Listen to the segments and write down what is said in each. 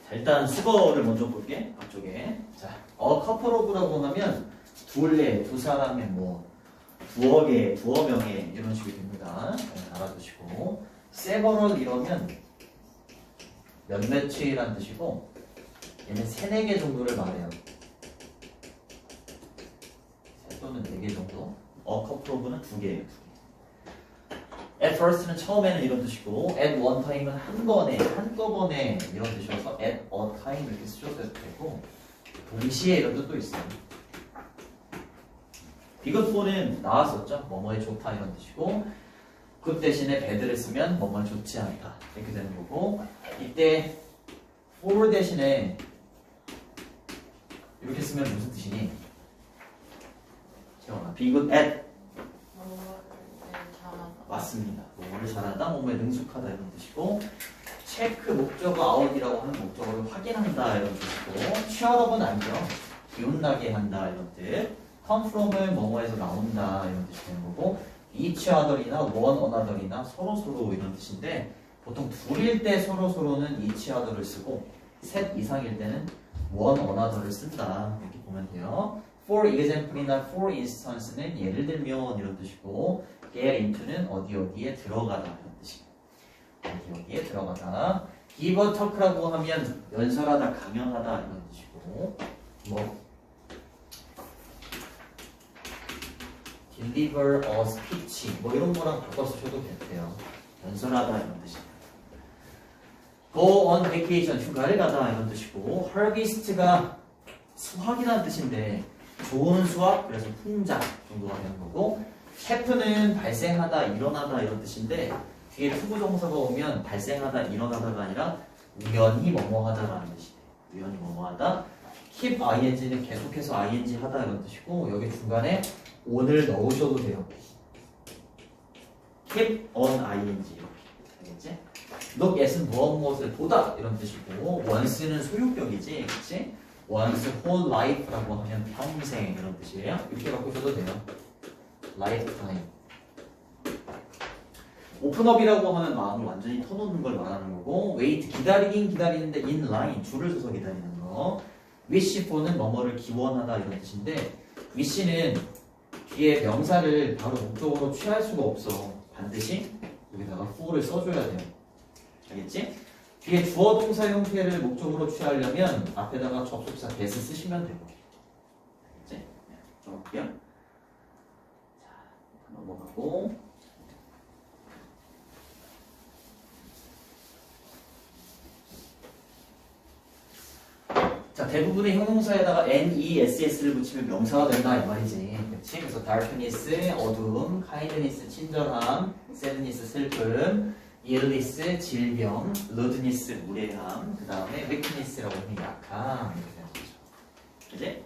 자, 일단 수거를 먼저 볼게. 앞쪽에. 자, couple of라고 하면 둘의, 두 사람의 뭐 두어 개, 두어 명의 이런 식이 됩니다. 네, 알아두시고. several 이러면 몇몇이란 뜻이고 얘는 세네 개 정도를 말해요. 세 또는 네 개 정도. couple of는 두 개예요. At first는 처음에는 이런 뜻이고 at one time은 한 번에, 한꺼번에 이런 뜻이어서 at a time 이렇게 쓰셔도 되고 동시에 이런 뜻도 있어요. 비것포는 나왔었죠. 뭐뭐에 좋다 이런 뜻이고 그 대신에 bad를 쓰면 뭐뭐에 좋지 않다 이렇게 되는 거고 이때 for 대신에 이렇게 쓰면 무슨 뜻이니? 채원아, be good at 맞습니다. 뭐를 잘한다, 뭐뭐에 능숙하다 이런 뜻이고 체크 목적어 아웃이라고 하는 목적어를 확인한다 이런 뜻이고 취업은 아니죠. 기운나게 한다 이런 뜻. come from은 뭐뭐에서 나온다 이런 뜻이 되는 거고 each other이나 one another이나 서로서로 이런 뜻인데 보통 둘일 때 서로서로는 each other를 쓰고 셋 이상일 때는 one another를 쓴다 이렇게 보면 돼요. for example이나 for instance는 예를 들면 이런 뜻이고 get into는 어디에 들어가다 이런 뜻이에요. 어디에 들어가다. give a talk라고 하면 연설하다, 강연하다 이런 뜻이고 뭐 deliver a speech 뭐 이런 거랑 바꿔 쓰셔도 돼요. 연설하다 이런 뜻이에요. go on vacation 휴가를 가다 이런 뜻이고 harvest가 수확이라는 뜻인데 좋은 수확 그래서 풍작 정도가 되는 거고 happ는 발생하다, 일어나다 이런 뜻인데 뒤에 투부정사가 오면 발생하다, 일어나다가 아니라 우연히 뭐뭐하다라는 뜻이에요. 우연히 뭐뭐하다. keep ing는 계속해서 ing 하다 이런 뜻이고 여기 중간에 on을 넣으셔도 돼요. keep on ing 이렇게 알겠지? look at은 무엇을 보다 이런 뜻이고 once는 소유격이지, 그렇지? once whole life라고 하면 평생 이런 뜻이에요. 이렇게 바꾸셔도 돼요. lifetime. 오픈업이라고 하면 마음을 완전히 터놓는 걸 말하는 거고 wait 기다리긴 기다리는데 in line 줄을 서서 기다리는 거. wish for는 뭐뭐를 기원하다 이런 뜻인데 wish는 뒤에 명사를 바로 목적으로 취할 수가 없어. 반드시 여기다가 for를 써줘야 돼요. 알겠지? 뒤에 주어 동사 형태를 목적으로 취하려면 앞에다가 접속사 that 쓰시면 되고. 알겠지? 네, 좀 볼게요. 자, 넘어가고. 자, 대부분의 형용사에다가 NESS를 붙이면 명사가 된다 이 말이지. 그렇지? 그래서 darkness, 어두움, kindness, 친절함, sadness, 슬픔, illness, 질병, rudeness, 무례함, 그 다음에 weakness라고 하면 약함 이렇게 되는 거죠. 그치?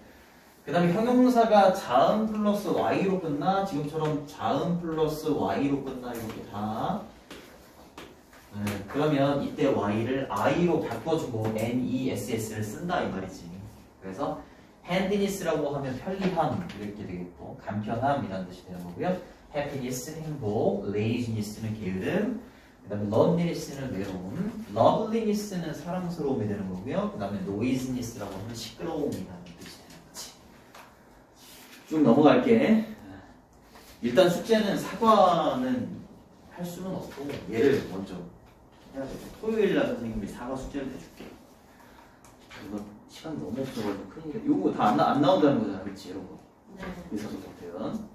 그 다음에 형용사가 자음 플러스 Y로 끝나 지금처럼 자음 플러스 Y로 끝나 이렇게 다 그러면 이때 Y를 I로 바꿔주고 NESS를 쓴다 이 말이지. 그래서 handiness라고 하면 편리함 이렇게 되겠고 간편함이라는 뜻이 되는 거고요. happiness 행복, laziness는 게으름, 그 다음에 loneliness는 외로움, loveliness는 사랑스러움이 되는 거고요. 그 다음에 noisiness라고 하면 시끄러움이라는 뜻이 되는 거지. 쭉 넘어갈게. 일단 숙제는 사과는 할 수는 없고 얘를 먼저 해야 돼. 토요일날 선생님이 사과 숙제를 내줄게. 이거 시간 너무 없어가지고 큰일이야. 요거 다 안 나온다는 거잖아, 그렇지? 이런 거. 네. 의사소통 표현.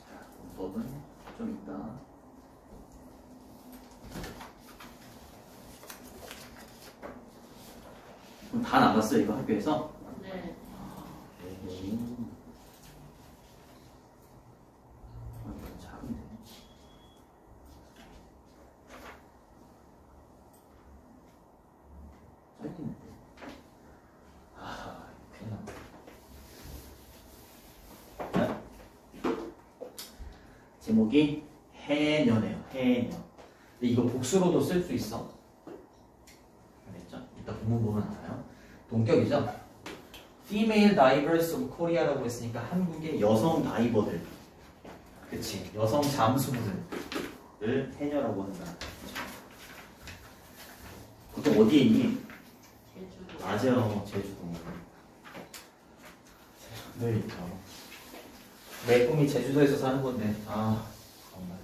자, 문법은 좀 있다. 그럼 다 나갔어 이거 학교에서? 네. 제목이 해녀네요. 해녀. 근데 이거 복수로도 쓸 수 있어. 알겠죠? 이따 본문 보면 알아요. 동격이죠. Female Divers of Korea라고 했으니까 한국의 여성 다이버들. 그치? 여성 잠수부들. 를 해녀라고 한다. 보통 어디에 있니? 제주도. 맞아요. 제주도. 제주도에 있죠. 내 꿈이 제주도에서 사는 건데. 아, 정말.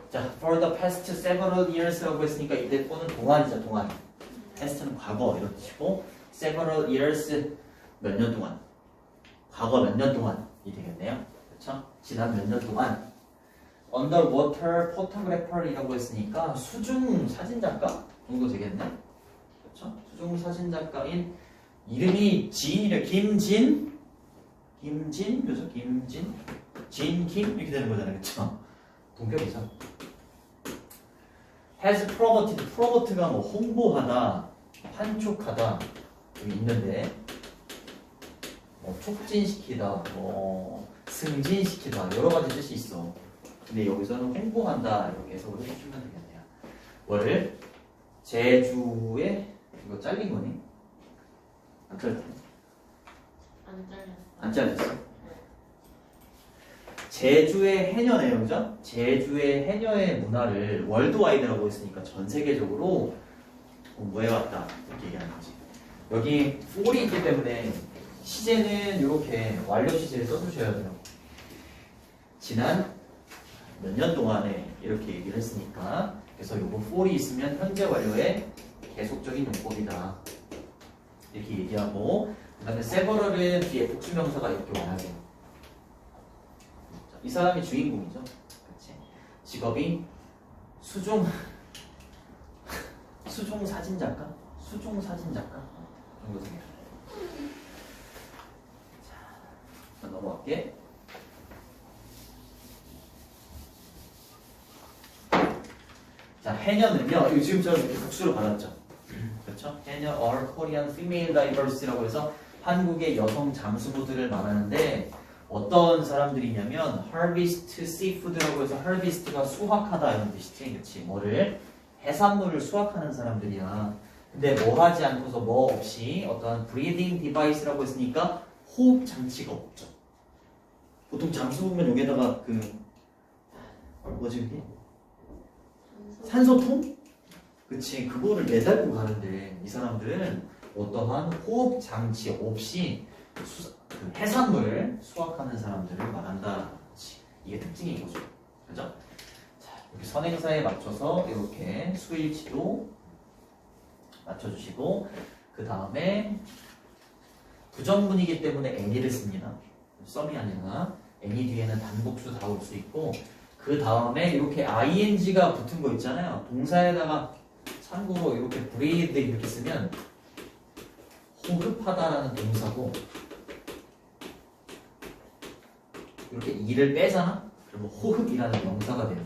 자, for the past several years라고 했으니까 이때 거는 동안이죠, 동안. past는 과거 이런 뜻이고, several years 몇 년 동안. 과거 몇 년 동안이 되겠네요. 그렇죠? 지난 몇 년 동안. underwater photographer이라고 했으니까 수중 사진작가 정도 되겠네. 그렇죠? 수중 사진작가인 이름이 진이래. 김진 그죠? 김진 진김 이렇게 되는 거잖아요. 그렇죠? 동격이죠. has promoted가 뭐 홍보하다, 판촉하다 여기 있는데 뭐 촉진시키다, 뭐 승진시키다 여러 가지 뜻이 있어. 근데 여기서는 홍보한다 이렇게 해석을 해주시면 되겠네요. 뭐를 제주에 이거 잘린 거니? 안 잘렸어? 안 잘렸어. 안 잘렸어? 제주의 해녀네요, 그죠? 제주의 해녀의 문화를 월드와이드라고 했으니까 전 세계적으로 공부해왔다 이렇게 얘기하는 거지. 여기 for이 있기 때문에 시제는 이렇게 완료 시제를 써주셔야 돼요. 지난 몇 년 동안에 이렇게 얘기를 했으니까 그래서 요거 for이 있으면 현재 완료의 계속적인 용법이다 이렇게 얘기하고 그 다음에 several은 뒤에 복수명사가 이렇게 와야 돼요. 이 사람이 주인공이죠. 그치? 직업이 수종 사진작가? 수종 사진작가 정도 되겠네. 자, 넘어갈게. 자, 해녀는요, 요즘처럼 이렇게 복수를 받았죠. 그렇죠? 해녀 or Korean female divers라고 해서 한국의 여성 잠수부들을 말하는데 어떤 사람들이냐면 harvest seafood라고 해서 harvest가 수확하다 이런 뜻이지. 그렇지? 뭐를? 해산물을 수확하는 사람들이야. 근데 뭐 하지 않고서 뭐 없이 어떤 breathing device라고 했으니까 호흡 장치가 없죠. 보통 잠수 보면 여기다가 뭐지 이게? 산소통? 그치, 그거를 매달고 가는데 이 사람들은 어떠한 호흡 장치 없이 해산물을 수확하는 사람들을 말한다. 그치. 이게 특징인 거죠. 그죠? 자, 여기 선행사에 맞춰서 이렇게 수일치도 맞춰주시고 그 다음에 부정문이기 때문에 any를 씁니다. 썸이 아니라 any 뒤에는 단복수 다 올 수 있고 그 다음에 이렇게 ing가 붙은 거 있잖아요. 동사에다가 참고로 이렇게 breathe 이렇게 쓰면 호흡하다라는 동사고 이렇게 이를 빼잖아? 그러면 호흡이라는 명사가 돼요.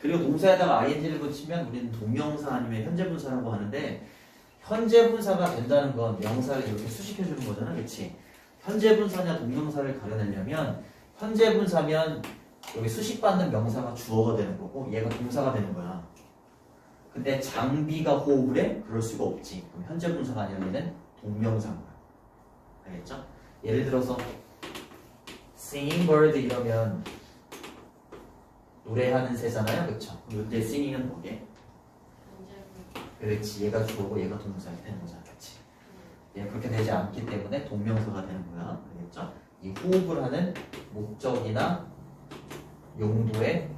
그리고 동사에다가 ing를 붙이면 우리는 동명사 아니면 현재분사라고 하는데 현재분사가 된다는 건 명사를 이렇게 수식해주는 거잖아. 그치? 현재분사냐 동명사를 가려내려면 현재분사면 여기 수식받는 명사가 주어가 되는 거고 얘가 동사가 되는 거야. 근데 장비가 호흡을 해? 그럴 수가 없지. 그럼 현재분사가 아니라 얘는 동명사인 거야. 알겠죠? 예를 들어서 singing bird 이러면 노래하는 새잖아요. 그쵸? 이때 singing은 뭐게? 그렇지. 얘가 주어고 얘가 동사가 되는 거잖아. 그치? 얘가 그렇게 되지 않기 때문에 동명사가 되는 거야. 알겠죠? 이 호흡을 하는 목적이나 용도의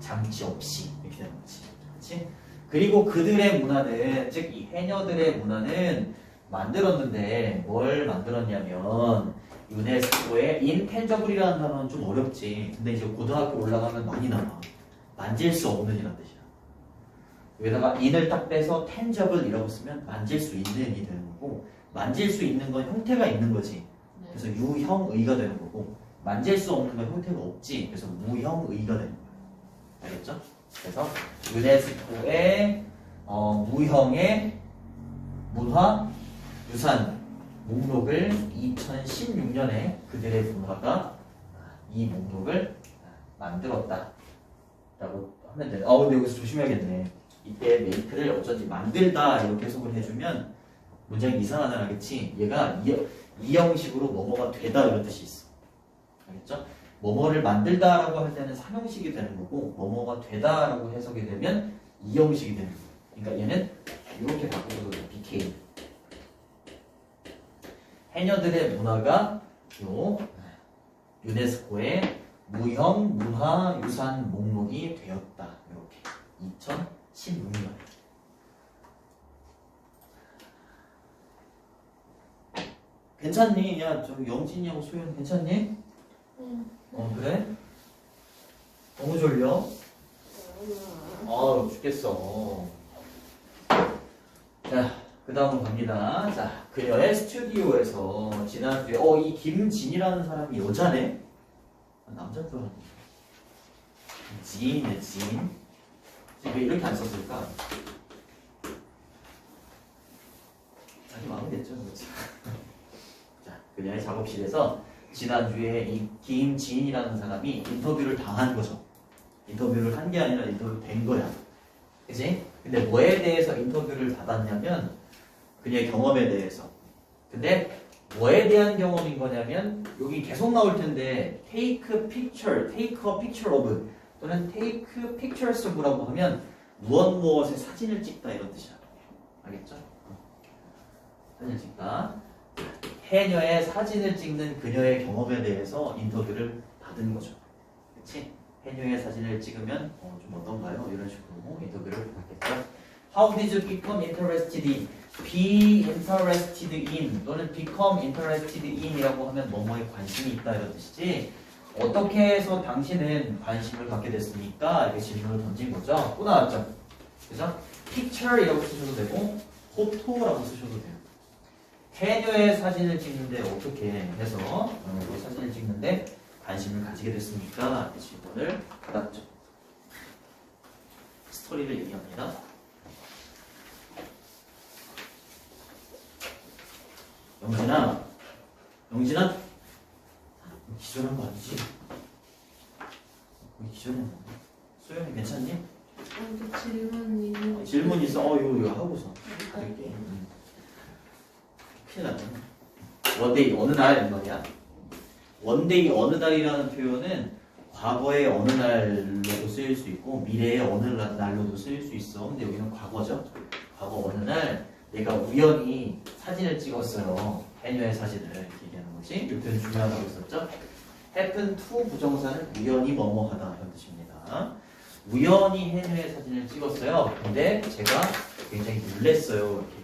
장치 없이 이렇게 되는 거지. 그치? 그리고 그들의 문화는, 즉 이 해녀들의 문화는 만들었는데 뭘 만들었냐면 유네스코의 intangible이라는 단어는 좀 어렵지. 근데 이제 고등학교 올라가면 많이 나와. 만질 수 없는 이란 뜻이야. 여기다가 in을 딱 빼서 tangible이라고 쓰면 만질 수 있는이 되는 거고 만질 수 있는 건 형태가 있는 거지. 그래서 유형의가 되는 거고 만질 수 없는 건 형태가 없지. 그래서 무형의가 되는 거야. 알겠죠? 그래서 유네스코의 무형의 문화 유산 목록을 2016년에 그들의 문화가 이 목록을 만들었다 라고 하면 돼. 근데 여기서 조심해야겠네. 이때 메이크를 어쩐지 만들다 이렇게 해석을 해주면 문장이 이상하잖아. 그치? 얘가 이 형식으로 뭐뭐가 되다 이런 뜻이 있어. 알겠죠? 뭐뭐를 만들다라고 할 때는 3형식이 되는 거고 뭐뭐가 되다라고 해석이 되면 2형식이 되는 거예요. 그러니까 얘는 이렇게 바꾸어도 돼요. became. 해녀들의 문화가 요 유네스코의 무형 문화 유산 목록이 되었다. 이렇게 2016년. 괜찮니? 야, 저 영진이하고 소연 괜찮니? 그래? 너무 졸려? 죽겠어. 자, 그 다음으로 갑니다. 자, 그녀의 스튜디오에서 지난주에 이 김진이라는 사람이 여자네? 남자인 줄 알았는데. 지인이네, 지인. 왜 이렇게 안 썼을까? 자기 마음이 됐죠, 그렇지? 자, 그녀의 작업실에서 지난주에 이 김지인이라는 사람이 인터뷰를 당한 거죠. 인터뷰를 한 게 아니라 인터뷰 된 거야. 그치? 근데 뭐에 대해서 인터뷰를 받았냐면 그녀의 경험에 대해서. 근데 뭐에 대한 경험인 거냐면 여기 계속 나올 텐데 take a picture of 또는 take pictures of라고 하면 무엇의 사진을 찍다 이런 뜻이야. 알겠죠? 사진을 찍다. 해녀의 사진을 찍는 그녀의 경험에 대해서 인터뷰를 받은 거죠. 그치? 해녀의 사진을 찍으면 좀 어떤가요? 이런 식으로 인터뷰를 받겠죠. How did you become interested in? Be interested in 또는 become interested in 이라고 하면 뭐뭐에 관심이 있다 이런 뜻이지. 어떻게 해서 당신은 관심을 갖게 됐습니까? 이렇게 질문을 던진 거죠. 또 나왔죠. 그래서 picture 이라고 쓰셔도 되고 photo라고 쓰셔도 돼요. 해녀의 사진을 찍는데 어떻게 해서 그 사진을 찍는데 관심을 가지게 됐습니까? 이 질문을 받았죠. 스토리를 얘기합니다. 영진아, 기절한 거 아니지? 기절했나? 소연이 괜찮니? 질문 있어? 이거 하고서 할게. 큰일 났네. 원데이 어느 날 말이야. 원데이 어느 날이라는 표현은 과거의 어느 날로도 쓰일 수 있고 미래의 어느 날로도 쓰일 수 있어. 근데 여기는 과거죠. 과거 어느 날 내가 우연히 사진을 찍었어요. 해녀의 사진을 이렇게 얘기하는 거지. 이 표현 중요하다고 했었죠. happen to 부정사는 우연히 뭐뭐하다 이런 뜻입니다. 우연히 해녀의 사진을 찍었어요. 근데 제가 굉장히 놀랬어요. 이렇게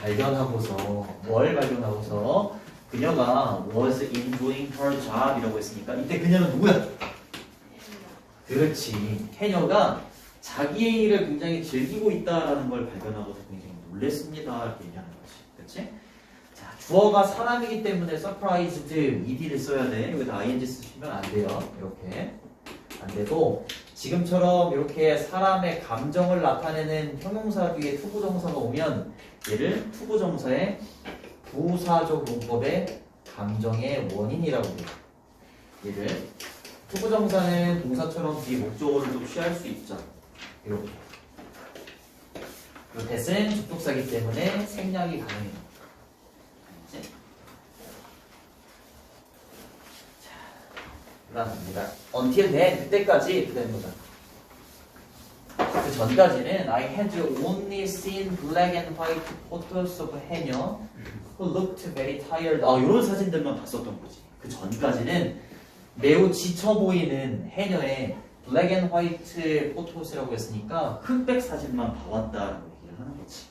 발견하고서 뭘 발견하고서 그녀가 was enjoying her job 이라고 했으니까 이때 그녀는 누구야? 그렇지. 해녀가 자기의 일을 굉장히 즐기고 있다라는 걸 발견하고서 굉장히 놀랬습니다. 이렇게 얘기하는 거지. 그렇지? 자, 주어가 사람이기 때문에 surprised ed를 써야 돼. 여기다 ing 쓰시면 안 돼요. 이렇게 안 되고 지금처럼 이렇게 사람의 감정을 나타내는 형용사 뒤에 투부정사가 오면 얘를 투부정사의 부사적 용법의 감정의 원인이라고 해요. 얘를 투부정사는 동사처럼 뒤에 목적어를 좀 취할 수 있죠. 이렇게. 그리고 that은 접속사이기 때문에 생략이 가능해요. 알겠지? 자, 그 다음입니다. Until then, 그때까지 그대입니다. 그 전까지는 I had only seen black and white photos of 해녀 who looked very tired. 이런 사진들만 봤었던 거지. 그 전까지는 매우 지쳐 보이는 해녀의 black and white photos라고 했으니까 흑백 사진만 봐왔다라고 얘기를 하는 거지.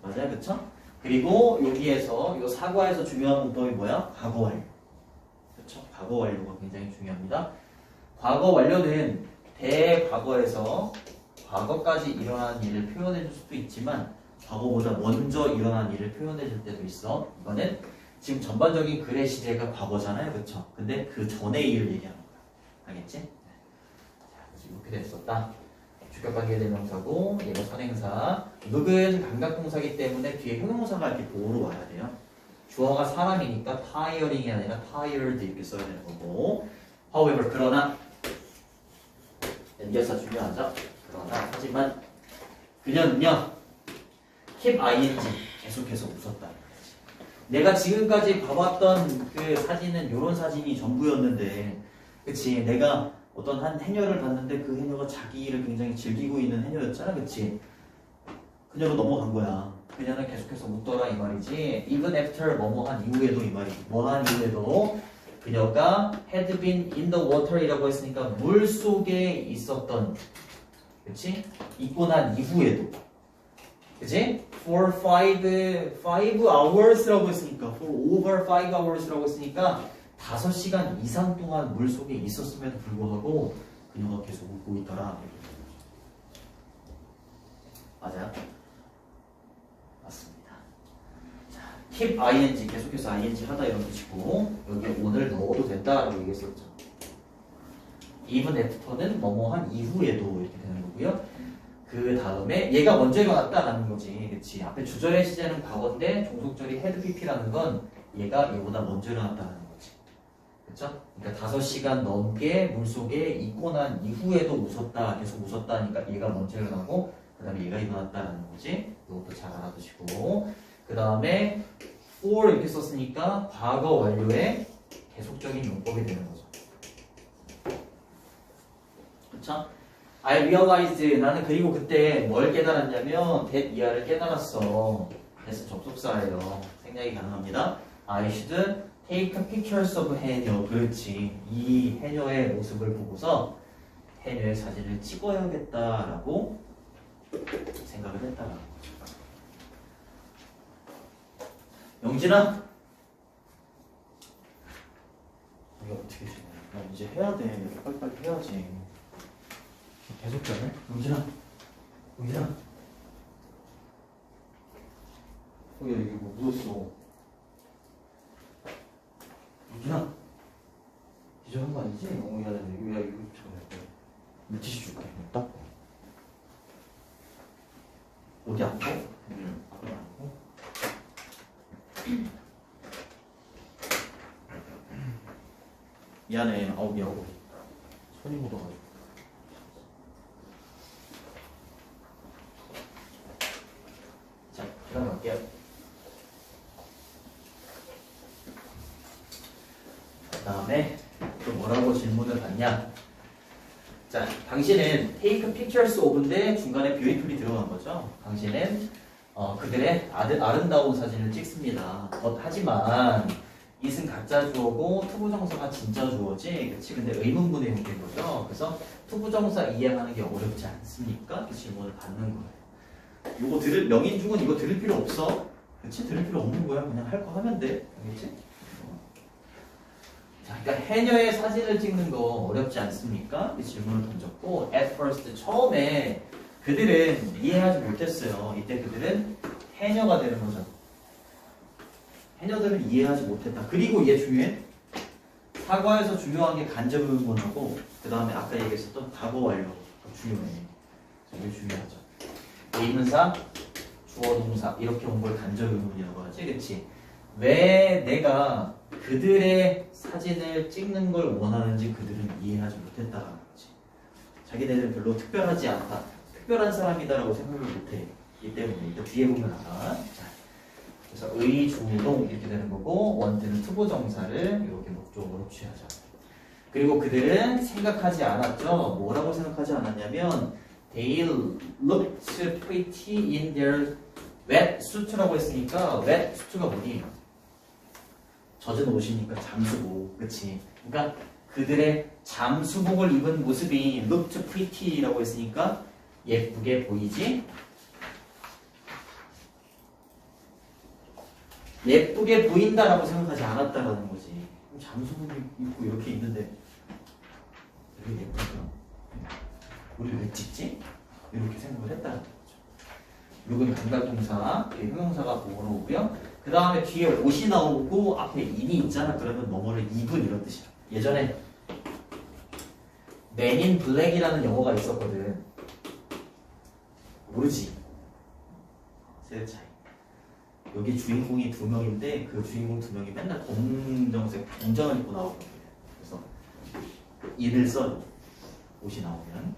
맞아요, 그쵸? 그리고 여기에서 이 사과에서 중요한 문법이 뭐야? 과거 완료. 그쵸? 과거 완료가 굉장히 중요합니다. 과거 완료는 대과거에서 과거까지 일어난 일을 표현해 줄 수도 있지만 과거보다 먼저 일어난 일을 표현해 줄 때도 있어. 이거는 지금 전반적인 글의 시제가 과거잖아요. 그쵸? 근데 그 전의 일을 얘기하는 거야. 알겠지? 자, 그래서 이렇게 됐었다. 주격관계 대명사고 얘가 선행사. 룩은 감각동사이기 때문에 뒤에 형용사가 이렇게 보호로 와야 돼요. 주어가 사람이니까 tiring이 아니라 tired 이렇게 써야 되는 거고. However, 그러나 연결사 중요하죠. 그러나 하지만 그녀는요 keep ing 계속해서 웃었다. 내가 지금까지 봐왔던 그 사진은 이런 사진이 전부였는데, 그치? 내가 어떤 한 해녀를 봤는데 그 해녀가 자기를 굉장히 즐기고 있는 해녀였잖아, 그치? 그녀로 넘어간 거야. 그녀는 계속해서 웃더라 이 말이지. Even after 뭐뭐 한 이후에도 이 말이지. 뭐 한 이후에도 그녀가 had been in the water이라고 했으니까 물 속에 있었던, 그치? 있고 난 이후에도, 그치? For five hours라고 했으니까 for over 5 hours라고 했으니까 5시간 이상 동안 물 속에 있었음에도 불구하고 그녀가 계속 웃고 있더라. 맞아요? 맞습니다. 자, keep ing 계속해서 ing 하다 이런 뜻이고 여기 오늘 넣어도 된다라고 얘기했었죠. even after는 뭐뭐한 이후에도 이렇게 되는 거고요. 그 다음에 얘가 먼저 일어났다라는 거지, 그렇지? 앞에 주절의 시제는 과거인데 종속절이 had pp라는 건 얘가 얘보다 먼저 일어났다는 거지, 그렇죠? 그러니까 5시간 넘게 물 속에 있고 난 이후에도 웃었다, 계속 웃었다니까 얘가 먼저 일어나고 그 다음에 얘가 일어났다라는 거지. 이것도 잘 알아두시고 그 다음에 for 이렇게 썼으니까 과거 완료의 계속적인 용법이 되는 거죠. 그렇죠? I realized 나는 그리고 그때 뭘 깨달았냐면 that 이하를 깨달았어. 그래서 접속사예요. 생략이 가능합니다. I should take pictures of 해녀. 그렇지. 이 해녀의 모습을 보고서 해녀의 사진을 찍어야겠다라고 생각을 했다라는 거죠. 영진아? 이거 어떻게 지내? 나 이제 해야 돼. 빨리빨리 해야지. 계속 가네? 영진아? 영진아? 여기 뭐 묻었어. 영진아? 기절한 거 아니지? 야, 이거 잠깐만. 물티슈 줄게. 닦고. 어디 아파? 미안해. 아우 미안하고. 손이 묻어가지고. 자, 들어갈게요. 그 다음에 또 뭐라고 질문을 받냐? 자, 당신은 take pictures of인데 중간에 beautifully 들어간 거죠. 당신은 그들의 아름다운 사진을 찍습니다. 하지만 it은 가짜 주어고 투부정사가 진짜 주어지. 그치? 근데 의문문의 형태인 거죠. 그래서 투부정사 이해하는 게 어렵지 않습니까? 그 질문을 받는 거예요. 이거 명인중은 이거 들을 필요 없어. 그치? 들을 필요 없는 거야. 그냥 할 거 하면 돼. 알겠지? 자, 그러니까 해녀의 사진을 찍는 거 어렵지 않습니까? 이 질문을 던졌고 at first 처음에 그들은 이해하지 못했어요. 이때 그들은 해녀가 되는 거죠. 해녀들은 이해하지 못했다. 그리고 얘 중요해. 사과에서 중요한 게 간접 의문하고 그 다음에 아까 얘기했었던 과거 완료 중요해. 이게 중요하죠. 의문사, 주어 동사 이렇게 온 걸 간접 의문이라고 하지, 그렇지? 왜 내가 그들의 사진을 찍는 걸 원하는지 그들은 이해하지 못했다라는 거지. 자기네들은 별로 특별하지 않다, 특별한 사람이다라고 생각을 못해. 이 때문에 이따 뒤에 보면 알아. 자, 그래서 의, 주, 동 이렇게 되는 거고 원태는 투부정사를 이렇게 목적으로 취하자. 그리고 그들은 생각하지 않았죠. 뭐라고 생각하지 않았냐면 They looked pretty in their wet suit라고 했으니까 wet suit가 뭐니? 젖은 옷이니까 잠수복, 그치? 그러니까 그들의 잠수복을 입은 모습이 looked pretty라고 했으니까 예쁘게 보이지? 예쁘게 보인다라고 생각하지 않았다라는 거지. 잠수복 입고 이렇게 있는데 되게 예쁘죠? 우리 왜 찍지? 이렇게 생각을 했다는 거죠. 이건 감각동사, 형용사가 보호로 오고요. 그 다음에 뒤에 옷이 나오고 앞에 인이 있잖아. 그러면 뭐뭐를 입은 이런 뜻이야. 예전에 Men in Black이라는 영화가 있었거든. 모르지? 세대 차이. 여기 주인공이 2명인데 그 주인공 2명이 맨날 검정색 동전을 입고 나오거든요. 그래서 인을 써요. 옷이 나오면.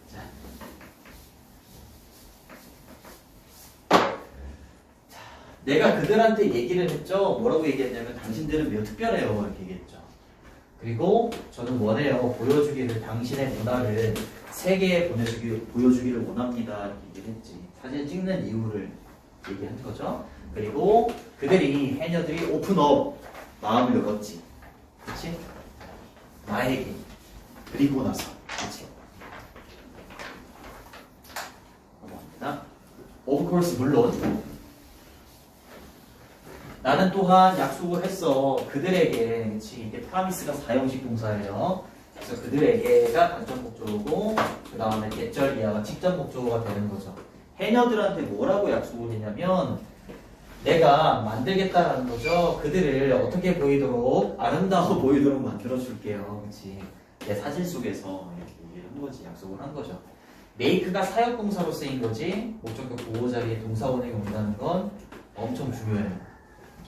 자, 내가 그들한테 얘기를 했죠. 뭐라고 얘기했냐면 당신들은 매우 특별해요. 이렇게 얘기했죠. 그리고 저는 원해요. 보여주기를 당신의 문화를 세계에 보여주기를 원합니다. 이렇게 얘기를 했지. 사진 찍는 이유를 얘기한 거죠. 그리고 그들이 해녀들이 오픈업 마음을 열었지. 그치? 나에게. 그리고 나서. 그치? 넘어갑니다. Of course, 물론. 나는 또한 약속을 했어. 그들에게. 그치? 이게 프라미스가 사형식 동사예요. 그래서 그들에게가 단적 목적어고, 그 다음에 계절 이하가 직접 목적어가 되는 거죠. 해녀들한테 뭐라고 약속을 했냐면, 내가 만들겠다라는 거죠. 그들을 어떻게 보이도록, 아름다워 보이도록 만들어줄게요. 그치? 내 사진 속에서 이렇게 얘기를 한 거지. 약속을 한 거죠. make가 사역 동사로 쓰인 거지. 목적격 보호 자리에 동사원형이 온다는 건 엄청 중요해요.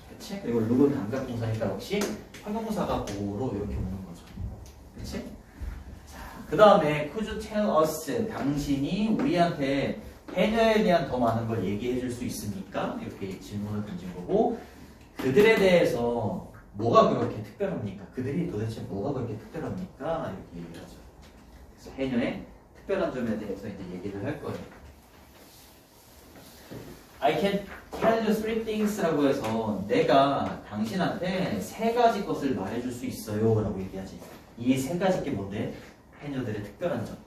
그치? 그리고 look은 단각 동사니까 역시 형용사가 보호로 이렇게 오는 거죠. 그치? 자, 그 다음에 could you tell us? 당신이 우리한테 해녀에 대한 더 많은 걸 얘기해 줄 수 있습니까? 이렇게 질문을 던진 거고, 그들에 대해서 뭐가 그렇게 특별합니까? 그들이 도대체 뭐가 그렇게 특별합니까? 이렇게 얘기를 하죠. 그래서 해녀의 특별한 점에 대해서 이제 얘기를 할 거예요. I can tell you three things라고 해서 내가 당신한테 세 가지 것을 말해줄 수 있어요 라고 얘기하지. 이 세 가지 게 뭔데? 해녀들의 특별한 점.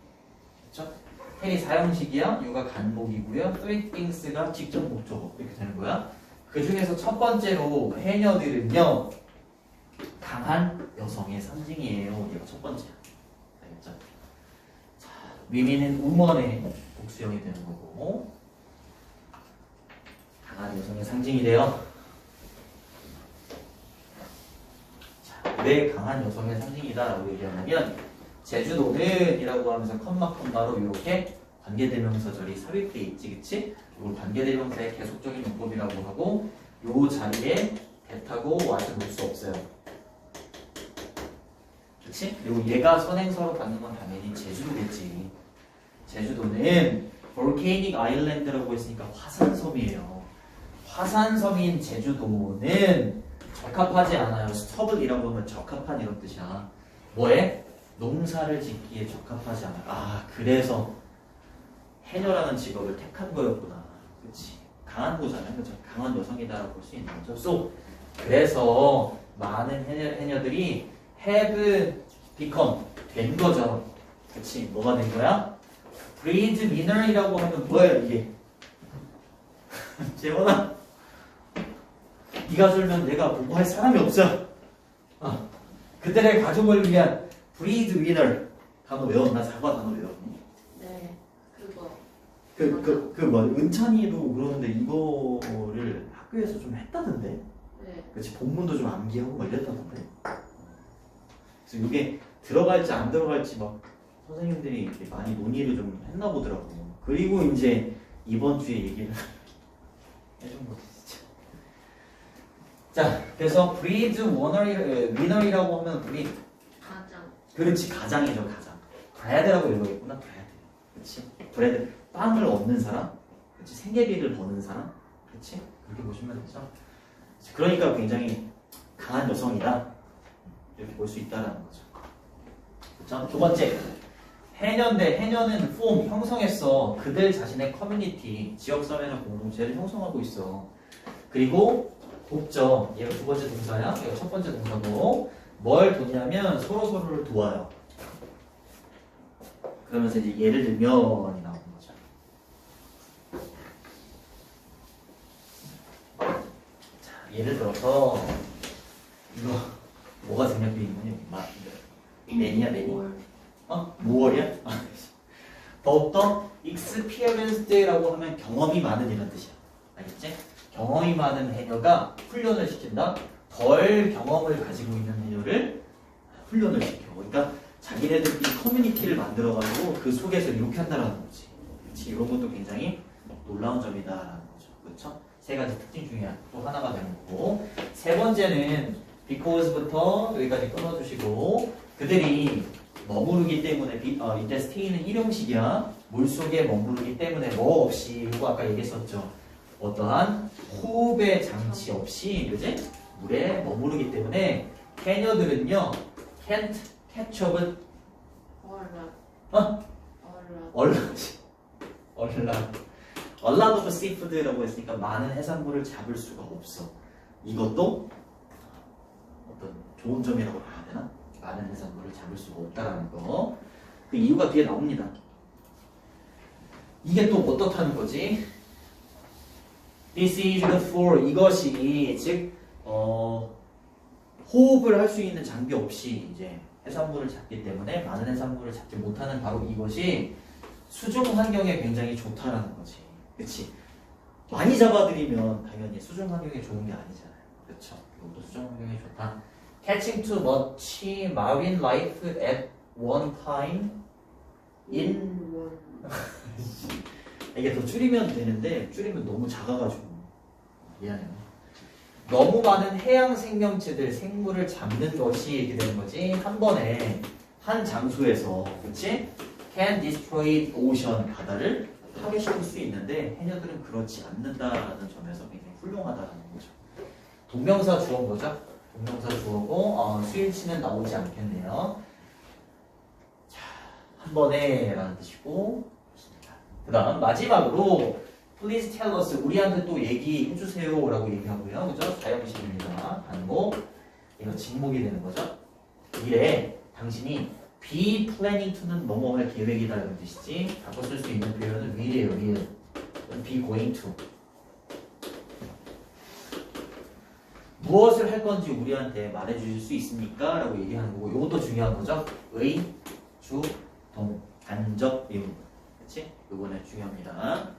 그렇죠? 텔이 사형식이야, 유가 간목이고요. three things가 직접 목적어 이렇게 되는 거야. 그 중에서 첫 번째로 해녀들은요 강한 여성의 상징이에요. 이게 첫 번째야. 알겠죠? 자, 위민은 우먼의 복수형이 되는 거고, 강한 여성의 상징이 돼요. 자, 왜 강한 여성의 상징이다라고 얘기하냐면 제주도는 이라고 하면서 컴마로 이렇게 관계대명사절이 삽입돼 있지, 그치? 이걸 관계대명사의 계속적인 용법이라고 하고, 요 자리에 대타고 와서 놓을 수 없어요. 그치? 그리고 얘가 선행사로 받는 건 당연히 제주도겠지. 제주도는 볼케이닉 아일랜드라고 했으니까 화산섬이에요. 화산섬인 제주도는 적합하지 않아요. 스터블이라고 하면 적합한 이런 뜻이야. 뭐에? 농사를 짓기에 적합하지 않아요. 아, 그래서 해녀라는 직업을 택한 거였구나. 그치? 강한 거잖아요. 그죠? 강한 여성이다라고 볼 수 있는 거죠. So, 그래서 많은 해녀들이 have become 된 거죠. 그치? 뭐가 된 거야? breed winner이라고 하면 뭐야 이게? 재원아, 네가 졸면 내가 보고할 사람이 없어. 그들의 가족을 위한 breed winner 단어 외웠나? 사과 단어 외웠니? 네, 그거. 뭐 은찬이도 그러는데 이거를 학교에서 좀 했다던데. 네. 그렇지, 본문도 좀 암기하고 막 이랬다던데. 그래서 이게 들어갈지 안 들어갈지 막 선생님들이 이렇게 많이 논의를 좀 했나 보더라고. 그리고 이제 이번 주에 얘기를 해준 거지 진짜. 자, 그래서 breed winner이라고 하면 우리 가장. 그렇지, 가장이죠, 가장. 브래드라고 읽어야겠구나, 브래드. 그렇지, 브래드. 빵을 얻는 사람, 그렇지, 생계비를 버는 사람, 그렇지, 그렇게 보시면 되죠. 그러니까 굉장히 강한 여성이다, 이렇게 볼 수 있다라는 거죠. 그렇죠. 두 번째, 해녀는 form, 형성했어. 그들 자신의 커뮤니티, 지역사회나 공동체를 형성하고 있어. 그리고 돕죠. 얘가 두 번째 동사야. 얘가 첫 번째 동사고, 뭘 돕냐면 서로서로를 도와요. 그러면서 이제 예를 들면이 나오는 거죠. 자, 예를 들어서 이거 뭐가 생략되어 있는 거냐? 매니야, 매니. 무얼이야? 더욱더 experienced라고 하면 경험이 많은 이런 뜻이야. 알겠지? 경험이 많은 해녀가 훈련을 시킨다. 덜 경험을 가지고 있는 해녀를 훈련을 시켜. 그러니까 자기네들끼리 커뮤니티를 만들어가지고 그 속에서 이렇게 한다라는 거지. 그렇지? 이런 것도 굉장히 놀라운 점이다라는 거죠. 그렇죠? 세 가지 특징 중에 또 하나가 되는 거고, 세 번째는 because부터 여기까지 끊어주시고, 그들이 머무르기 때문에 이때 stay는 일용식이야. 물속에 머무르기 때문에 뭐 없이, 이거 아까 얘기했었죠. 어떠한 호흡의 장치 없이 그지? 물에 머무르기 때문에 해녀들은요 can't catch up은 얼라. 얼라. a lot of seafood라고 했으니까 많은 해산물을 잡을 수가 없어. 이것도 어떤 좋은 점이라고 봐야 되나? 많은 해산물을 잡을 수가 없다라는 거. 그 이유가 뒤에 나옵니다. 이게 또 어떻다는 거지? This is good for 이것이 즉 호흡을 할 수 있는 장비 없이 이제 해산물을 잡기 때문에 많은 해산물을 잡지 못하는 바로 이것이 수중 환경에 굉장히 좋다라는 거지. 그치? 많이 잡아들이면 당연히 수중 환경에 좋은 게 아니잖아요. 그렇죠? 이것도 수중 환경에 좋다. Catching too much marine life at one time in 이게 더 줄이면 되는데 줄이면 너무 작아가지고 미안해요. 너무 많은 해양 생명체들 생물을 잡는 것이 이렇게 되는 거지. 한 번에 한 장소에서 그렇지? Can destroy the ocean 바다를 파괴시킬 수 있는데 해녀들은 그렇지 않는다라는 점에서 굉장히 훌륭하다는 거죠. 동명사 주어 보자. 동명사 주어고 수일치는 나오지 않겠네요. 자, 한 번에 라는 뜻이고 그 다음 마지막으로 Please tell us 우리한테 또 얘기해 주세요 라고 얘기하고요. 그죠? 자형식입니다. 단목 이거 직목이 되는 거죠. 이래 당신이 be planning to는 뭐뭐 할 계획이다 이런 뜻이지. 바꿔 쓸 수 있는 표현은 will이에요. will. be going to. 무엇을 할 건지 우리한테 말해 주실 수 있습니까? 라고 얘기하는 거고 이것도 중요한 거죠. 의, 주, 동, 간접, 의문. 그치? 이거는 중요합니다.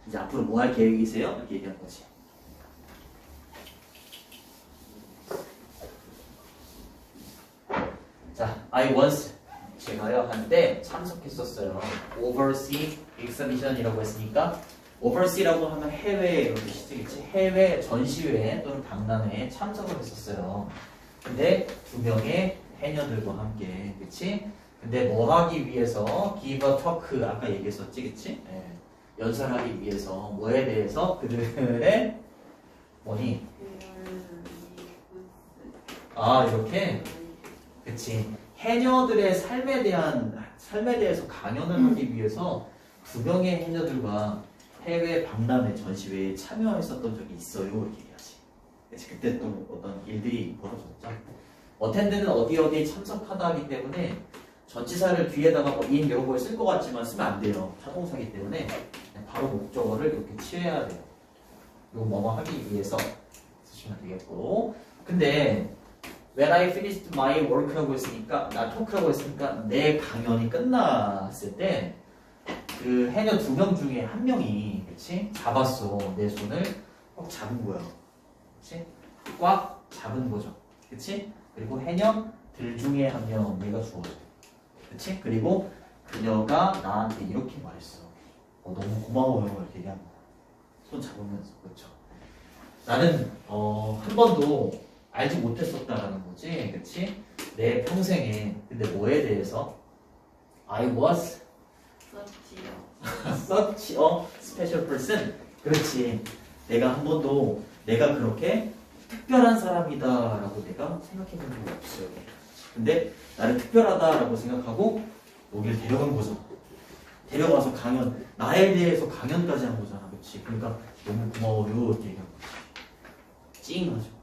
이제 앞으로 뭐 할 계획이세요? 이렇게 얘기하는 거지. 자, I once 제가요 한때 참석했었어요. Overseas exhibition이라고 했으니까 overseas라고 하면 해외 이런 뜻이지, 해외 전시회 또는 박람회에 참석을 했었어요. 근데 2명의 해녀들과 함께, 그치? 근데 뭐 하기 위해서 give a talk 아까 얘기했었지, 그치? 네. 연설하기 위해서 뭐에 대해서 그들의 뭐니? 이렇게 그치? 해녀들의 삶에 대해서 강연을 하기 위해서 2명의 해녀들과 해외 박람회 전시회에 참여했었던 적이 있어요. 이렇게 얘기하지. 그치? 그때 또 어떤 일들이 벌어졌죠. 어텐드는 어디 참석하다 하기 때문에 전치사를 뒤에다가 in 이런 거에 쓸 것 같지만 쓰면 안 돼요. 타동사기 때문에 바로 목적어를 이렇게 취해야 돼요. 이거 뭐뭐 하기 위해서 쓰시면 되겠고. 근데 when I finished my work라고 했으니까 talk라고 했으니까 내 강연이 끝났을 때 그 해녀 2명 중에 한 명이 그치? 잡았어. 내 손을 꽉 잡은 거야. 그치? 꽉 잡은 거죠. 그치? 그리고 해녀들 중에 한 명 내가 주어져. 그치? 그리고 그녀가 나한테 이렇게 말했어. 너무 고마워요. 이렇게 얘기한 거야. 손 잡으면서. 그렇죠? 나는 한 번도 알지 못했었다라는 거지. 그치? 내 평생에. 근데 뭐에 대해서? I was such a special person. 그렇지. 내가 한 번도 내가 그렇게 특별한 사람이다라고 내가 생각해 본 적이 없어요. 근데 나를 특별하다라고 생각하고 여기를 데려간 거죠. 데려가서 강연, 나에 대해서 강연까지 한 거잖아. 그렇지? 그러니까 너무 고마워요. 이렇게 얘기한 거지. 찡하죠.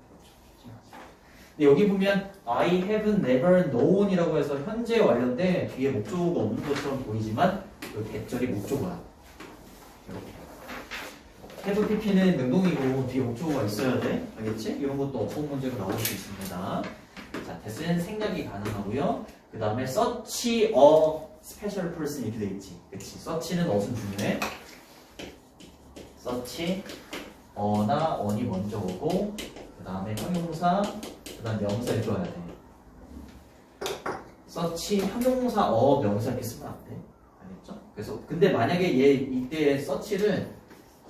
근데 여기 보면 I have never known 이라고 해서 현재 완료인데 뒤에 목적어가 없는 것처럼 보이지만 여기 대절이 목적어야. 이렇게. have pp는 능동이고 뒤에 목적어가 있어야 돼. 알겠지? 이런 것도 어법 문제로 나올 수 있습니다. 자, 대스는 생략이 가능하고요. 그 다음에 such a special person 이렇게 돼 있지. 그치? such는 어순 중요해. such 어나 on이 먼저 오고 그 다음에 형용사 그 다음 명사 해줘야 돼. such 형용사 명사 이렇게 쓰면 안 돼. 알겠죠? 그래서 근데 만약에 이때 such를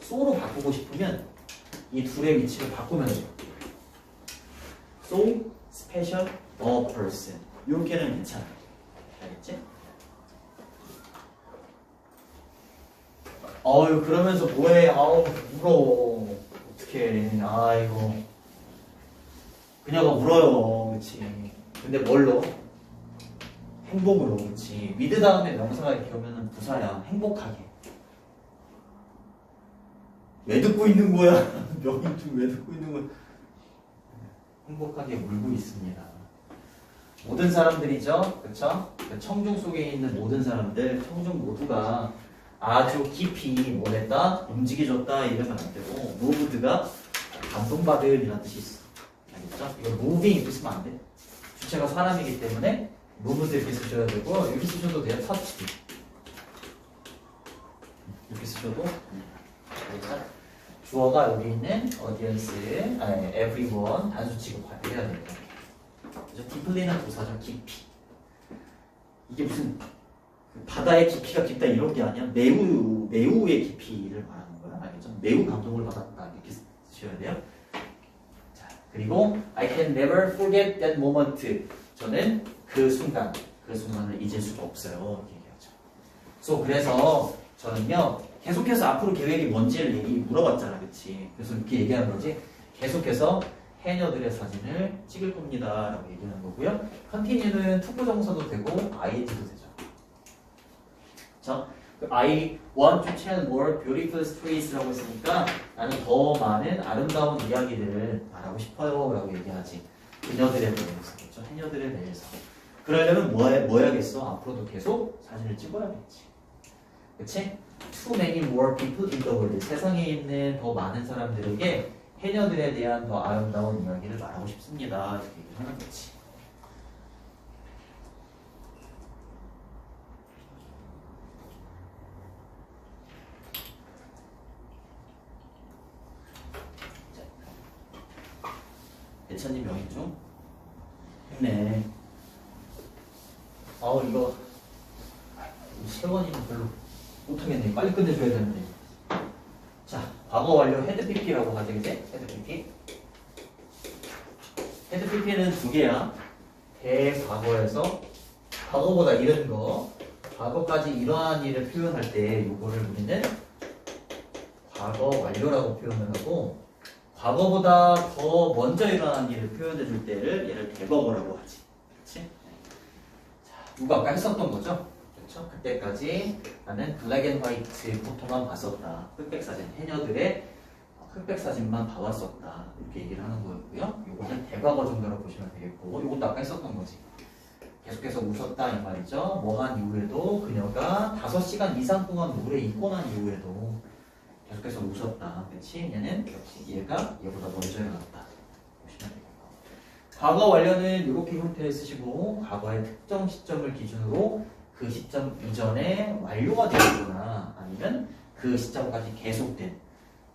so로 바꾸고 싶으면 이 둘의 위치를 바꾸면 돼요. so special a person 이렇게는 괜찮아. 알겠지? 어유 그러면서 뭐해? 아우 울어. 어떡해. 아이고. 그녀가 울어요. 그치. 근데 뭘로? 행복으로. 그치. 위드 다음에 명사가 이렇게 오면은 부사야. 행복하게. 왜 듣고 있는 거야? 명인중 왜 듣고 있는 거야? 행복하게 울고 있습니다. 모든 사람들이죠. 그쵸? 청중 속에 있는 모든 사람들, 청중 모두가 아주 깊이 뭐랬다? 움직여줬다 이러면 안 되고 moved가 감동받은 이라는 뜻이 있어. 알겠죠? 이거 moving 이렇게 쓰면 안 돼. 주체가 사람이기 때문에 moved 이렇게 쓰셔야 되고 이렇게 쓰셔도 돼요. touched 이렇게 쓰셔도 알겠죠? 주어가 여기 있는 audience, 아니 everyone 단수 취급해야 됩니다. 그죠? deeply는 부사죠. 깊이. 이게 무슨 바다의 깊이가 깊다 이런 게 아니야. 매우의 깊이를 말하는 거야. 알겠죠? 매우 감동을 받았다 이렇게 쓰셔야 돼요. 자, 그리고 I can never forget that moment. 저는 그 순간을 잊을 수가 없어요. 이렇게 얘기하죠. 그래서 저는요 계속해서 앞으로 계획이 뭔지를 물어봤잖아, 그렇지? 그래서 이렇게 얘기하는 거지. 계속해서 해녀들의 사진을 찍을 겁니다라고 얘기하는 거고요. continue는 투부 정사도 되고 ing도 되죠. 자, I want to tell more beautiful stories라고 했으니까 나는 더 많은 아름다운 이야기들을 말하고 싶어요라고 얘기하지. 그녀들에 대해서, 그렇죠? 해녀들에 대해서. 그러려면 뭐 해야겠어? 앞으로도 계속 사진을 찍어야겠지. 그치? Too many more people in the world. 세상에 있는 더 많은 사람들에게 해녀들에 대한 더 아름다운 이야기를 말하고 싶습니다. 이렇게 얘기를 하는 거지. 예찬님 명의중 했네. 이거 세원이는 별로 못하겠네. 빨리 끝내줘야 되는데. 자, 과거 완료 헤드 PP라고 하죠, 이제 헤드 PP. 헤드 PP는 두 개야. 대과거에서 과거보다 이른 거, 과거까지 이러한 일을 표현할 때 요거를 우리는 과거 완료라고 표현을 하고, 과거보다 더 먼저 일어난 일을 표현해 줄 때를 얘를 대과거라고 하지. 그렇지? 자, 누가 아까 했었던 거죠? 그렇죠? 그때까지 나는 블랙 앤 화이트 포토만 봤었다. 흑백 사진, 해녀들의 흑백 사진만 봐왔었다. 이렇게 얘기를 하는 거였고요. 요거는 대과거 정도로 보시면 되겠고, 요것도 아까 했었던 거지. 계속해서 웃었다 이 말이죠. 뭐 한 이후에도 그녀가 5시간 이상 동안 물에 있고 난 이후에도 계속해서 웃었다. 그렇지? 얘는 역시 얘가 얘보다 먼저 일어났다. 보시면 되겠고. 과거 완료는 이렇게 형태를 쓰시고 과거의 특정 시점을 기준으로 그 시점 이전에 완료가 되었거나 아니면 그 시점까지 계속된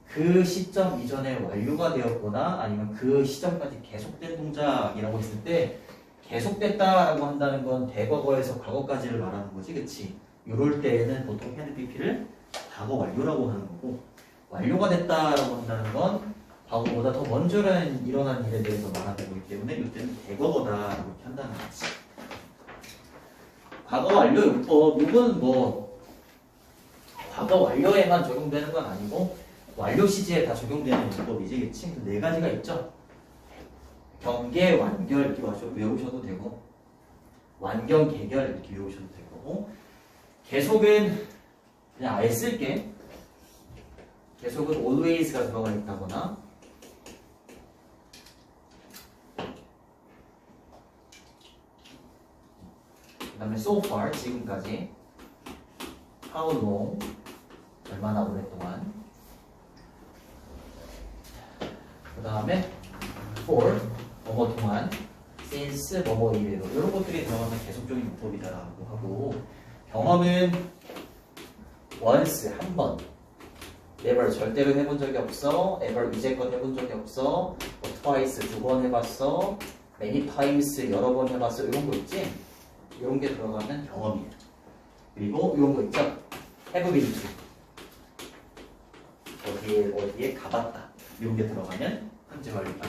그 시점 이전에 완료가 되었거나 아니면 그 시점까지 계속된 동작이라고 했을 때 계속됐다라고 한다는 건 대과거에서 과거까지를 말하는 거지, 그치? 이럴 때에는 보통 헤드 PP를 과거 완료라고 하는 거고 완료가 됐다라고 한다는 건 과거보다 더 먼저 일어난 일에 대해서 말하는 거기 때문에 이때는 대과거다 이렇게 한다는 거지. 과거 완료 용법, 이건 뭐 과거 완료에만 적용되는 건 아니고 완료 시제에 다 적용되는 용법이지, 그치? 그 네 가지가 있죠. 경계, 완결 이렇게 외우셔도 되고 완경, 개결 이렇게 외우셔도 되고 계속은 그냥 아예 쓸게. 계속은 always가 들어가 있다거나 그 다음에 so far 지금까지 how long 얼마나 오랫동안 그 다음에 for 뭐뭐 동안 since 뭐뭐 이래로 이런 것들이 들어가면 계속적인 문법이다라고 하고 경험은 once 한 번 never 절대로 해본 적이 없어 ever 이제껏 해본 적이 없어 twice 두 번 해봤어 many times 여러 번 해봤어 이런 거 있지? 이런 게 들어가면 경험이야. 그리고 이런 거 있죠? have been to 어디에 가봤다 이런 게 들어가면 현재 완료다.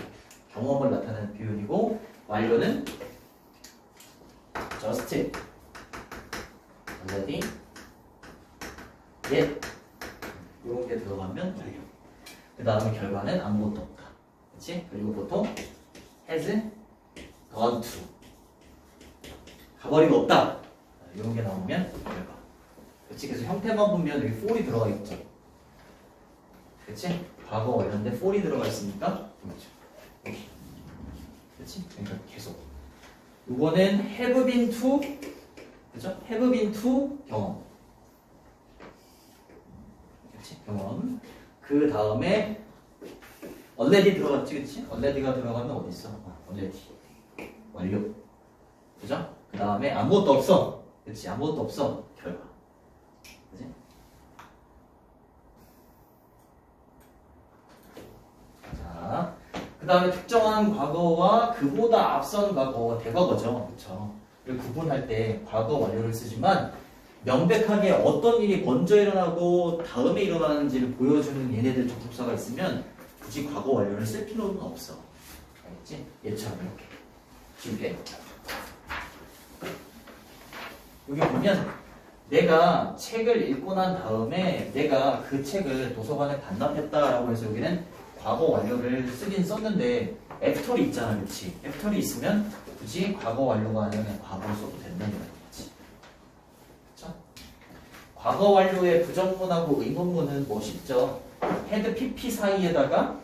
경험을 나타내는 표현이고 완료는 just already yet 이런 게 들어가면 완료. 그 다음에 결과는 아무것도 없다. 그렇지? 그리고 보통 has gone to 가버리고 없다. 이런 게 나오면 결과. 그렇지? 그래서 형태만 보면 여기 for이 들어가 있죠. 그렇지? 과거 완료인데 for이 들어가 있으니까 그렇죠. 그렇지? 그러니까 계속. 이거는 have been to, 그죠? have been to 경험. 그렇지? 경험. 그 다음에 already 들어갔지, 그렇지? already가 들어가면 어디 있어? already. 완료. 그죠? 그 다음에 아무것도 없어. 그렇지? 아무것도 없어. 결과. 그렇지? 자, 그 다음에 특정한 과거와 그보다 앞선 과거, 대과거죠. 그렇죠? 그리고 구분할 때 과거 완료를 쓰지만 명백하게 어떤 일이 먼저 일어나고 다음에 일어나는지를 보여주는 얘네들 접속사가 있으면 굳이 과거 완료를 쓸 필요는 없어. 알겠지? 얘처럼 이렇게 지우개. 여기 보면 내가 책을 읽고 난 다음에 내가 그 책을 도서관에 반납했다라고 해서 여기는 과거 완료를 쓰긴 썼는데 애프터리 있잖아, 그렇지? 애프터리 있으면 굳이 과거 완료가 아니라 그냥 과거를 써도 된다는 거지. 그렇죠? 과거 완료의 부정문하고 의문문은 멋있죠. 헤드 PP 사이에다가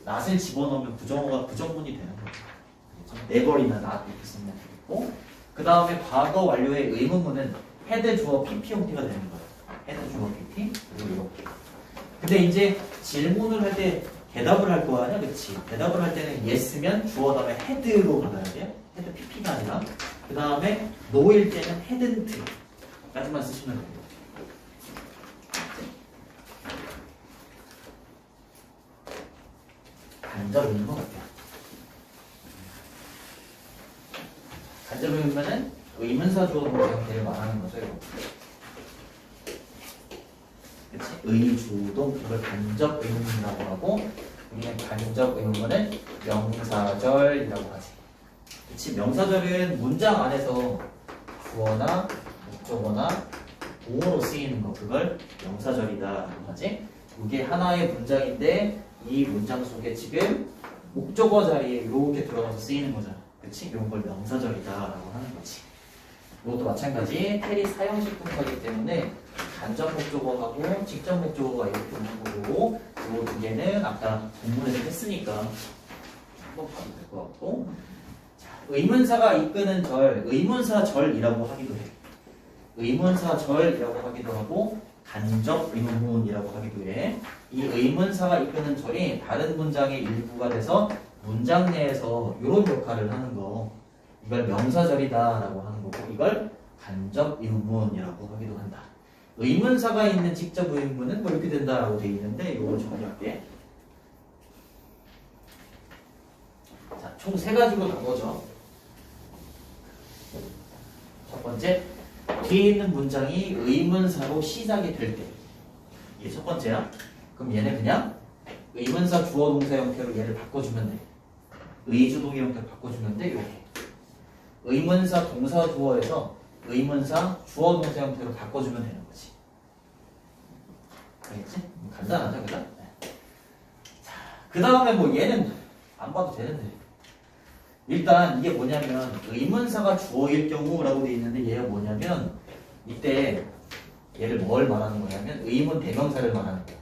not을 집어넣으면 부정문이 되는 거죠. never이나 not 이렇게 쓰면 되겠고, 그 다음에 과거 완료의 의문문은 헤드 주어 PP 형태가 되는 거예요. 헤드 주어 PP 그리고 이렇게. 근데 이제 질문을 할 때 대답을 할 거 아니야, 그렇지? 대답을 할 때는 yes면 주어 다음에 헤드로 받아야 돼요. 헤드 PP가 아니라. 그 다음에 no일 때는 hadn't까지만 쓰시면 돼요. 간접 의문 같아요. 간접 의문은 의문사 주어 동사 형태를 말하는 거죠. 이거. 그치? 의주동 이걸 간접 의문이라고 하고 우리는 간접 의문은 명사절이라고 하지. 그치? 명사절은 문장 안에서 주어나 목적어나 보어로 쓰이는 거 그걸 명사절이다라고 하지. 이게 하나의 문장인데 이 문장 속에 지금 목적어 자리에 이렇게 들어가서 쓰이는 거잖아. 그치? 이런 걸 명사절이다라고 하는 거지. 이것도 마찬가지 텔이 사형식 분사이기 때문에 간접 목적어하고 직접 목적어가 이렇게 오는 거고 이 두 개는 아까 본문에서 했으니까 한번 봐도 될 것 같고 자, 의문사가 이끄는 절, 의문사절이라고 하기도 해. 의문사절이라고 하기도 하고 간접 의문문이라고 하기도 해. 이 의문사가 이끄는 절이 다른 문장의 일부가 돼서 문장 내에서 이런 역할을 하는 거 이걸 명사절이다라고 하는 거고 이걸 간접 의문문이라고 하기도 한다. 의문사가 있는 직접 의문문은 뭐 이렇게 된다라고 되어 있는데 이걸 정리할게. 자, 총 세 가지로 나누어져. 첫 번째, 뒤에 있는 문장이 의문사로 시작이 될 때. 이게 첫 번째야. 그럼 얘는 그냥 의문사 주어 동사 형태로 얘를 바꿔주면 돼. 의주동의 형태로 바꿔주면 돼. 이렇게. 의문사 동사 주어에서 의문사 주어 동사 형태로 바꿔주면 되는 거지. 알겠지? 간단하죠, 그죠? 네. 자, 그 다음에 뭐 얘는 안 봐도 되는데. 일단 이게 뭐냐면 의문사가 주어일 경우라고 돼 있는데 얘가 뭐냐면 이때 얘를 뭘 말하는 거냐면 의문 대명사를 말하는 거야.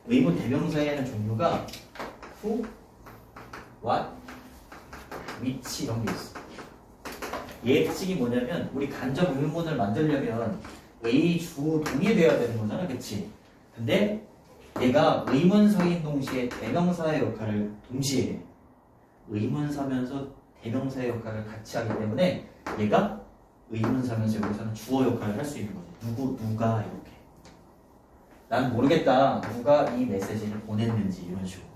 의문 대명사에는 종류가 who, what, which 이런 게 있어. 얘의 특징이 뭐냐면 우리 간접 의문문을 만들려면 의, 주, 동이 돼야 되는 거잖아, 그치? 근데 얘가 의문사인 동시에 대명사의 역할을 동시에 해. 의문사면서 대명사의 역할을 같이 하기 때문에 얘가 의문사면서 여기서는 주어 역할을 할 수 있는 거지. 누가 이렇게. 난 모르겠다. 누가 이 메시지를 보냈는지 이런 식으로.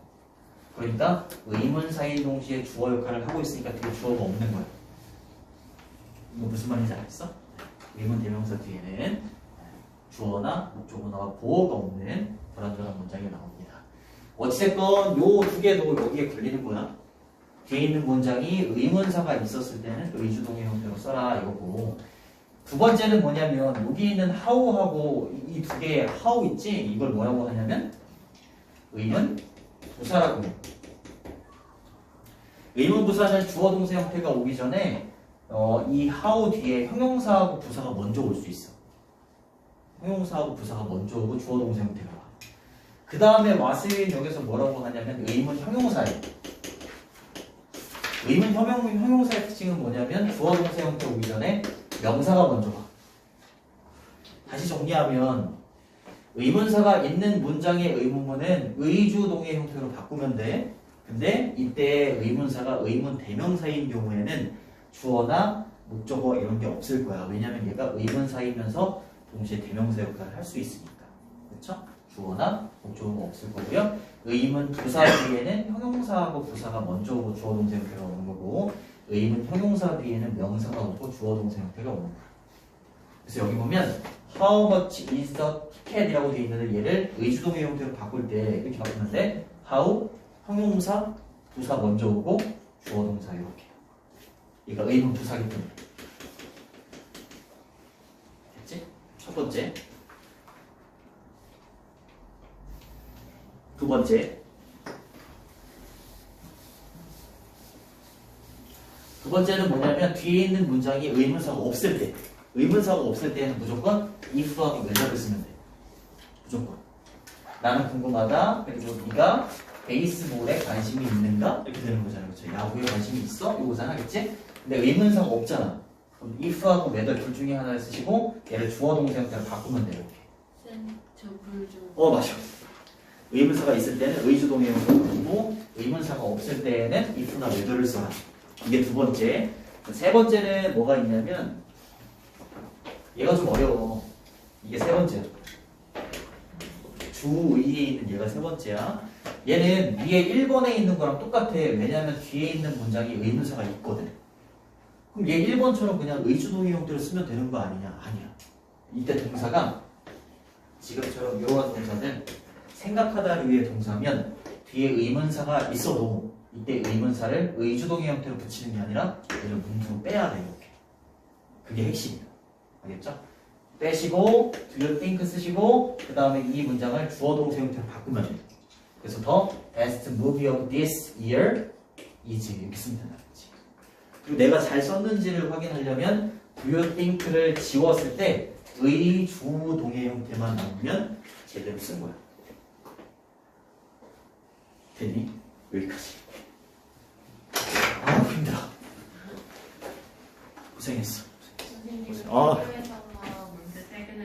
그러니까 의문사인 동시에 주어 역할을 하고 있으니까 뒤에 주어가 없는 거야. 이거 무슨 말인지 알겠어? 의문 대명사 뒤에는 주어나 목적어나 보어가 없는 불완전한 문장이 나옵니다. 어찌됐건 요 두 개도 여기에 걸리는 거야. 뒤에 있는 문장이 의문사가 있었을 때는 의주동의 형태로 써라 이거고 두 번째는 뭐냐면 여기 있는 how하고 이 두 개의 how 있지? 이걸 뭐라고 하냐면 의문 부사라고 해. 의문 부사는 주어 동사 형태가 오기 전에 이 how 뒤에 형용사하고 부사가 먼저 올 수 있어. 형용사하고 부사가 먼저 오고 주어 동사 형태가 와. 그 다음에 와스인 여기서 뭐라고 하냐면 의문 형용사예요. 의문 형용사의 특징은 뭐냐면 주어 동사 형태 오기 전에 명사가 먼저 와. 다시 정리하면 의문사가 있는 문장의 의문문은 의주 동의 형태로 바꾸면 돼. 근데 이때 의문사가 의문 대명사인 경우에는 주어나 목적어 이런 게 없을 거야. 왜냐면 얘가 의문사이면서 동시에 대명사 역할을 할 수 있으니까. 그렇죠? 주어나 목적어가 없을 거고요. 의문 부사 뒤에는 형용사하고 부사가 먼저 오고 주어 동사 형태가 오는 거고, 의문 형용사 뒤에는 명사가 오고 주어 동사 형태가 오는 거야. 그래서 여기 보면 How much is the ticket이라고 되어 있는데 얘를 의주동의 형태로 바꿀 때 이렇게 바꾸는데 How 형용사 부사 먼저 오고 주어 동사 이렇게. 얘가 의문 부사기 때문에. 됐지? 첫 번째. 두 번째. 두 번째는 뭐냐면 뒤에 있는 문장이 의문사가 없을 때. 의문사가 없을 때는 무조건 if하고 whether를 쓰면 돼. 무조건. 나는 궁금하다. 그리고 네가 베이스볼에 관심이 있는가? 이렇게 되는 거잖아. 그렇죠? 야구에 관심이 있어? 이거잖아. 그치? 근데 의문사가 없잖아. 그럼 if하고 whether 둘 중에 하나를 쓰시고 얘를 주어 동사 형태로 바꾸면 돼요. 이렇게. 쌤, 저 물 좀. 맞아. 의문사가 있을 때는 의주동의 형태로 바꾸고 의문사가 없을 때는 if나 whether를 써라. 이게 두 번째. 세 번째는 뭐가 있냐면 얘가 좀 어려워. 이게 세 번째야. 주의에 있는 얘가 세 번째야. 얘는 위에 1번에 있는 거랑 똑같아. 왜냐면 뒤에 있는 문장이 의문사가 있거든. 그럼 얘 1번처럼 그냥 의주동의 형태로 쓰면 되는 거 아니냐? 아니야. 이때 동사가 지금처럼 이러한 동사는 생각하다를 위해 동사면 뒤에 의문사가 있어도 이때 의문사를 의주동의 형태로 붙이는 게 아니라 얘를 문구로 빼야 돼. 이렇게. 그게 핵심이야. 알겠죠? 빼시고 do you think 쓰시고 그 다음에 이 문장을 주어 동사 형태로 바꾸면 돼요. 그래서 the best movie of this year is 이렇게 쓰면 된다. 그리고 내가 잘 썼는지를 확인하려면 do you think를 지웠을 때 의주 동의 형태만 나오면 제대로 쓴 거야. 됐니? 여기까지. 힘들어. 고생했어. 선생님, 아.